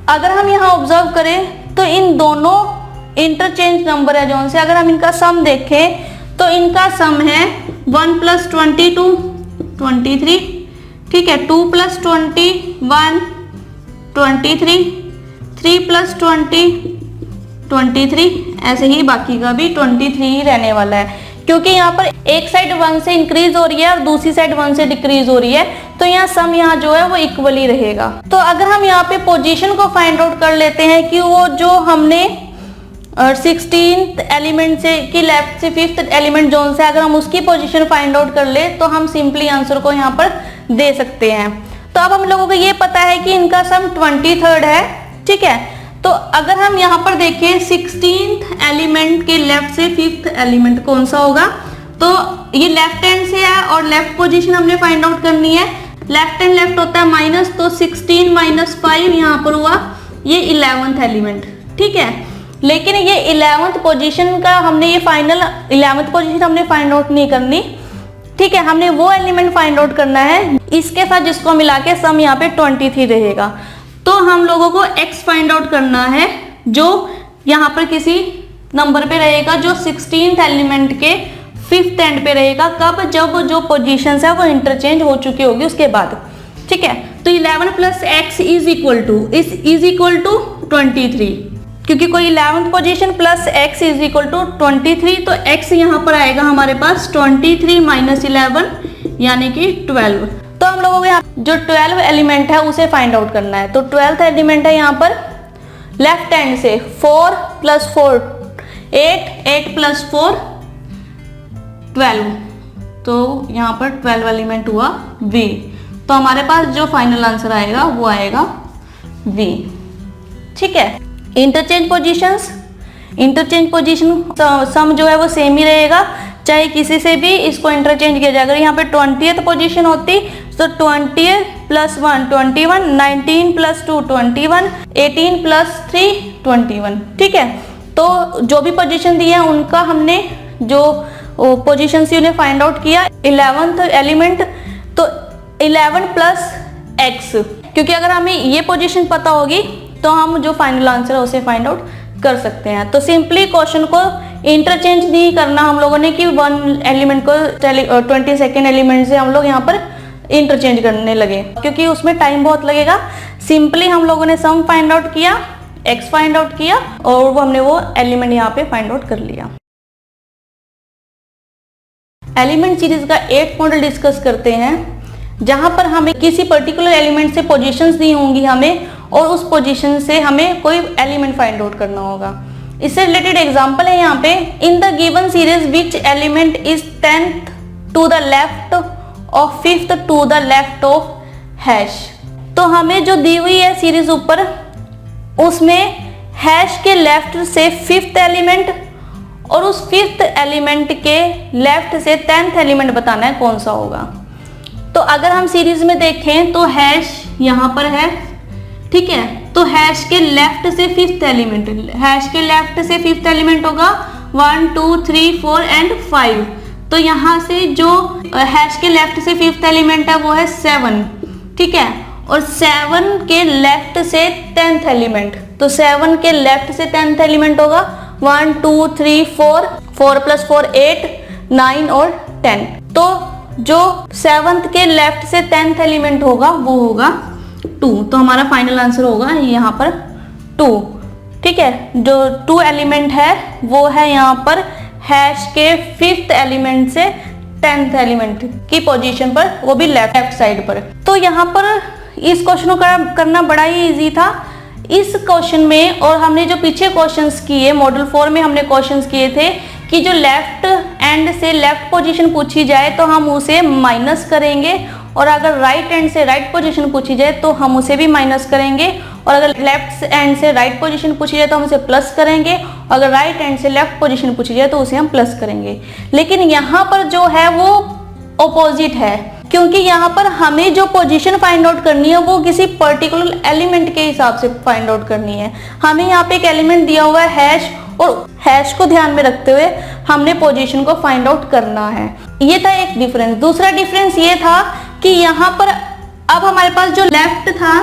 [SPEAKER 2] अगर हम यहाँ ऑब्जर्व करें तो इन दोनों इंटरचेंज नंबर है जो से, अगर हम इनका सम देखें तो इनका सम है 1 + 22 23, ठीक है, 2 + 21 23, 3 + 20 23, ऐसे ही बाकी का भी 23 ही रहने वाला है, क्योंकि यहाँ पर एक साइड 1 से इंक्रीज हो रही है और दूसरी साइड 1 से डिक्रीज हो रही है, तो यहाँ सम यहाँ जो है वो इक्वली रहेगा। तो अगर हम यहाँ पे पोजीशन को फाइंड आउट कर लेते हैं कि वो जो हमने 16th एलिमेंट से की लेफ्ट से 5th एलिमेंट जोन से, अगर हम उसकी पोजीशन फाइंड आउट कर ले तो हम सिंपली आंसर को यहाँ पर दे सकते हैं। तो अब हम लोगों को ये पता है कि इनका सम 23rd है, ठीक है। तो अगर हम यहाँ पर देखें 16th एलिमेंट के लेफ्ट से 5th एलिमेंट कौन सा होगा, तो ये लेफ्ट हैंड से है और लेफ्ट पोजीशन हमने फाइंड आउट करनी है। लेफ्ट हैंड लेफ्ट होता है माइनस, तो 16 - 5 यहाँ पर हुआ ये 11th एलिमेंट, ठीक है। लेकिन ये 11th पोजीशन का हमने ये फाइनल 11th पोजीशन हमने फाइंड आउट नहीं करनी, ठीक है। हमने वो एलिमेंट फाइंड आउट करना है इसके साथ जिसको मिला के सम यहाँ पे 23 रहेगा। तो हम लोगों को x फाइंड आउट करना है जो यहाँ पर किसी नंबर पे रहेगा जो 16th एलिमेंट के 5th एंड पे रहेगा। कब? जब जो पोजीशंस है वो इंटरचेंज हो चुकी होगी उसके बाद। ठीक है, तो 11 plus x is equal to 23, क्योंकि कोई 11th position plus x is equal to 23, तो x यहाँ पर आएगा हमारे पास 23 माइनस 11 यानी कि 12। तो हम लोगों को यहाँ जो 12 एलिमेंट है उसे फाइंड आउट करना है। तो 12th एलिमेंट है यहाँ पर लेफ्ट हैंड से 4 प्लस 4 8, 8 प्लस 4 12, तो यहाँ पर 12 एलिमेंट हुआ V। तो हमारे पास जो फाइनल आंसर आएगा वो आएगा V। ठीक है, इंटरचेंज पोजीशन सम जो है वो सेम ही रहेगा, चाहे किसी से भी इसको इंटरचेंज किया जाए। अगर यहाँ पे 20th पोजीशन होती तो 20 प्लस 1 21, 19 प्लस 2 21, 18 प्लस 3 21। ठीक है, तो जो भी पोजीशन दी है उनका हमने जो पोजीशन थी उन्हें फाइंड आउट किया। 11th एलिमेंट तो 11 प्लस x, क्योंकि अगर हमें ये पोजीशन पता होगी तो हम जो फाइनल आंसर है उसे फाइंड आउट कर सकते हैं। तो सिंपली क्वेश्चन को इंटरचेंज नहीं करना हम लोगों ने कि 1 एलिमेंट को 22nd एलिमेंट से हम लोग यहाँ पर इंटरचेंज करने लगे, क्योंकि उसमें टाइम बहुत लगेगा। सिंपली हम लोगों ने सम फाइंड आउट किया, x फाइंड आउट किया और वो हमने वो एलिमेंट यहाँ पे फाइंड आउट कर लिया। एलिमेंट सीरीज का 8th मॉडल डिस्कस करते हैं, जहां पर हमें किसी पर्टिकुलर एलिमेंट से पोजीशंस दी होंगी हमें, और उस पोजीशन से हमें कोई एलिमेंट फाइंड आउट करना होगा। इससे रिलेटेड एग्जांपल है यहाँ पे, in the given series which element is 10th to the left और 5th to the left of hash. तो हमें जो दी हुई है सीरीज ऊपर, उसमें हैश के लेफ्ट से 5th एलिमेंट और उस 5th एलिमेंट के लेफ्ट से 10th एलिमेंट बताना है कौन सा होगा। तो अगर हम सीरीज में देखें तो हैश यहाँ पर है, ठीक है, तो हैश के लेफ्ट से 5th एलिमेंट, हैश के लेफ्ट से 5th एलिमेंट होगा 1 2 3 4 एंड 5। तो यहाँ से जो हैश के लेफ्ट से 5th एलिमेंट है वो है 7। ठीक है, और 7 के लेफ्ट से 10th एलिमेंट, तो 7 के लेफ्ट से 10th एलिमेंट होगा 1 2 3 4, 4 प्लस 4 8 9 और 10। तो जो 7th के लेफ्ट से 10th एलिमेंट होगा वो होगा 2। तो हमारा फाइनल आंसर होगा यहाँ पर 2। ठीक है, जो 2 एलिमेंट है वो है यहाँ पर हैश के 5th एलिमेंट से 10th एलिमेंट की पोजीशन पर, वो भी लेफ्ट साइड पर। तो यहाँ पर इस क्वेश्चन को करना बड़ा ही इजी था। इस क्वेश्चन में और हमने जो पीछे क्वेश्चंस किए मॉडल 4 में हमने क्वेश्चंस किए थे कि जो लेफ्ट एंड से लेफ्ट पोजीशन पूछी जाए तो हम उसे माइनस करेंगे, और अगर राइट एंड से राइट पोजीशन पूछी जाए तो हम उसे भी माइनस करेंगे, और अगर लेफ्ट एंड से राइट पोजीशन पूछी जाए तो हम उसे प्लस करेंगे, और अगर राइट एंड से लेफ्ट पोजीशन पूछी जाए तो उसे हम प्लस करेंगे। लेकिन यहाँ पर जो है वो ऑपोजिट है, क्योंकि यहाँ पर हमें जो पोजीशन फाइंड आउट करनी है वो किसी पर्टिकुलर एलिमेंट के हिसाब से फाइंड आउट करनी है। हमें यहाँ पे एक एलिमेंट दिया हुआ है हैश, और हैश को ध्यान में रखते हुए हमने पोजीशन को फाइंड आउट करना है। ये था एक डिफरेंस। दूसरा डिफरेंस ये था कि यहाँ पर अब हमारे पास जो लेफ्ट था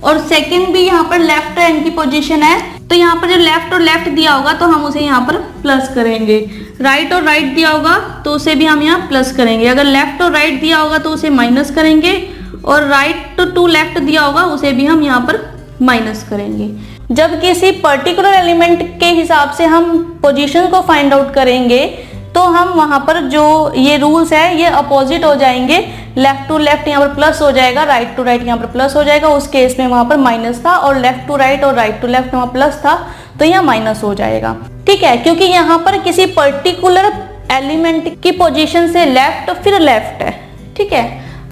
[SPEAKER 2] और सेकंड भी यहाँ पर लेफ्ट हैंड की पोजीशन है, तो यहाँ पर जो लेफ्ट और लेफ्ट दिया होगा तो हम उसे यहाँ पर प्लस करेंगे। राइट और राइट दिया होगा तो उसे भी हम यहाँ प्लस करेंगे। अगर लेफ्ट और राइट दिया होगा तो उसे माइनस करेंगे, और राइट टू लेफ्ट दिया होगा उसे भी हम यहाँ पर माइनस करेंगे। जब किसी पर्टिकुलर एलिमेंट के हिसाब से हम पोजीशन को फाइंड आउट करेंगे तो हम वहाँ पर जो ये रूल्स है ये अपोजिट हो जाएंगे। लेफ्ट टू लेफ्ट यहाँ पर प्लस हो जाएगा, राइट टू राइट यहाँ पर प्लस हो जाएगा। उस केस में वहाँ पर माइनस था, और लेफ्ट टू राइट और राइट टू लेफ्ट वहाँ प्लस था तो यहाँ माइनस हो जाएगा। ठीक है, क्योंकि यहाँ पर किसी पर्टिकुलर एलिमेंट की पोजीशन से लेफ्ट फिर लेफ्ट है। ठीक है,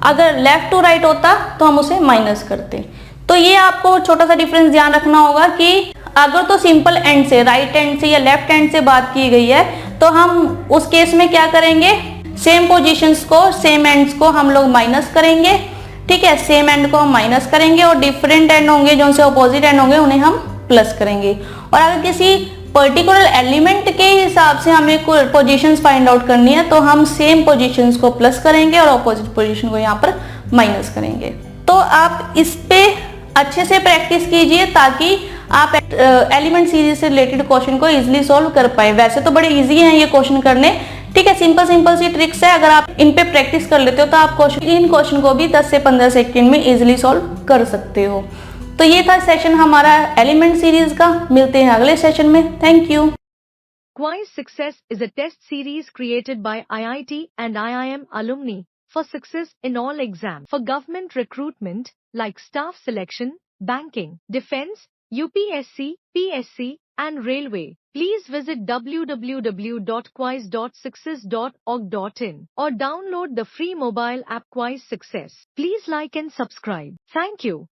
[SPEAKER 2] अगर लेफ्ट टू राइट होता तो हम उसे माइनस करते। तो ये आपको छोटा सा डिफरेंस ध्यान रखना होगा कि अगर तो सिंपल एंड से, राइट एंड से या लेफ्ट एंड से बात की गई है तो हम उस केस में क्या करेंगे, सेम पोजीशंस को, सेम एंड्स को हम लोग माइनस करेंगे। ठीक है, सेम एंड को हम माइनस करेंगे, और डिफरेंट एंड होंगे जो उनसे अपोजिट एंड होंगे उन्हें हम प्लस करेंगे। और अगर किसी पर्टिकुलर एलिमेंट के हिसाब से हमें कोई पोजीशंस फाइंड आउट करनी है तो हम सेम पोजीशंस को प्लस करेंगे और अपोजिट पोजीशन को यहाँ पर माइनस करेंगे। तो आप इस पे अच्छे से प्रैक्टिस कीजिए ताकि आप एलिमेंट सीरीज से रिलेटेड क्वेश्चन को इजीली सॉल्व कर पाए। वैसे तो बड़े इजी हैं ये क्वेश्चन करने, ठीक है, सिंपल सिंपल सी ट्रिक्स है। अगर आप इन पे प्रैक्टिस कर लेते हो तो आप इन क्वेश्चन को भी 10 से 15 सेकंड में इजीली सॉल्व कर सकते हो। तो ये था सेशन हमारा एलिमेंट सीरीज का। मिलते हैं अगले सेशन में। Thank you.
[SPEAKER 3] Quiz Success is a test series created by IIT and IIM alumni for success in all exams for government recruitment like staff selection, banking, defense, UPSC, PSC, and railway. Please visit www.quiz.success.org.in or download the free mobile app Quiz Success. Please like and subscribe. Thank you.